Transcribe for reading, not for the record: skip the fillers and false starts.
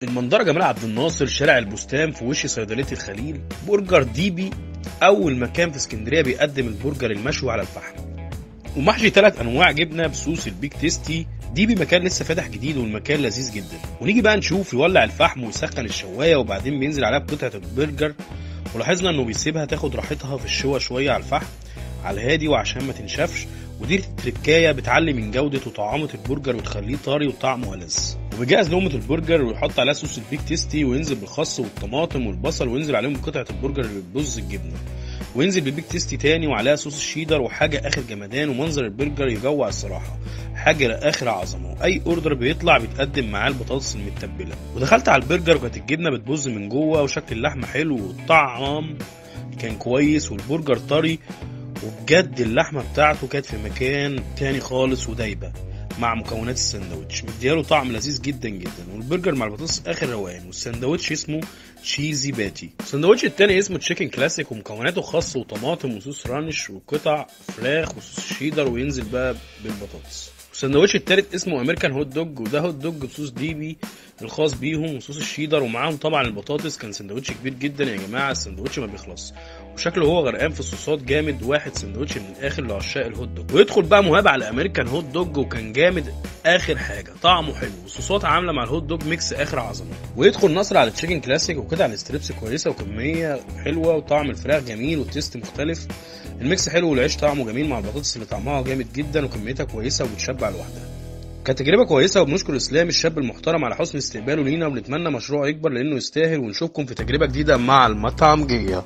المنظرة جمال عبد الناصر، شارع البستان، في وش صيدلية الخليل. برجر ديبي أول مكان في اسكندرية بيقدم البرجر المشوي على الفحم، ومحشي 3 أنواع جبنة بصوص البيك تيستي. ديبي مكان لسه فاتح جديد والمكان لذيذ جدا. ونيجي بقى نشوف، يولع الفحم ويسخن الشواية وبعدين بينزل عليها بقطعة البرجر، ولاحظنا إنه بيسيبها تاخد راحتها في الشوا شوية على الفحم على الهادي وعشان ما تنشفش. ودي التركايه بتعلي من جوده وطعامه البرجر وتخليه طري وطعمه ألذ. وبيجهز لقمه البرجر ويحط عليها صوص البيك تيستي، وينزل بالخس والطماطم والبصل، وينزل عليهم بقطعه البرجر اللي بتبوظ الجبنه، وينزل بالبيك تيستي تاني وعليها صوص الشيدر. وحاجه اخر جمدان، ومنظر البرجر يجوع الصراحه، حاجه اخر عظمه. واي اوردر بيطلع بيتقدم معاه البطاطس المتبله. ودخلت على البرجر وكانت الجبنه بتبوظ من جوه، وشكل اللحمه حلو والطعم كان كويس والبرجر طري، وبجد اللحمه بتاعته كانت في مكان تاني خالص ودايبه مع مكونات الساندوتش، مدياله طعم لذيذ جدا جدا. والبرجر مع البطاطس اخر روقان. والساندوتش اسمه تشيزي باتي. الساندوتش التاني اسمه تشيكن كلاسيك، ومكوناته خس وطماطم وصوص رانش وقطع فراخ وصوص شيدر، وينزل بقى بالبطاطس. الساندوتش التالت اسمه امريكان هوت دوج، وده هوت دوج بصوص ديبي الخاص بيهم وصوص الشيدر، ومعاهم طبعا البطاطس. كان سندوتش كبير جدا يا جماعه، السندوتش ما بيخلص، وشكله هو غرقان في الصوصات جامد. واحد سندوتش من الاخر لعشاق الهوت دوج. ويدخل بقى مهاب على الامريكان هوت دوج، وكان جامد اخر حاجه، طعمه حلو والصوصات عامله مع الهوت دوج ميكس اخر عظمه. ويدخل نصر على التشيكن كلاسيك، وكده على الستريبس كويسه وكميه حلوه وطعم الفراخ جميل والتيست مختلف. الميكس حلو والعيش طعمه جميل مع البطاطس اللي طعمها جامد جدا وكميتها كويسه وبتشبع لوحدها. كانت تجربه كويسه، وبنشكر اسلام الشاب المحترم على حسن استقباله لينا، وبنتمنى مشروعه يكبر لانه يستاهل. ونشوفكم في تجربه جديده مع المطعم جيه.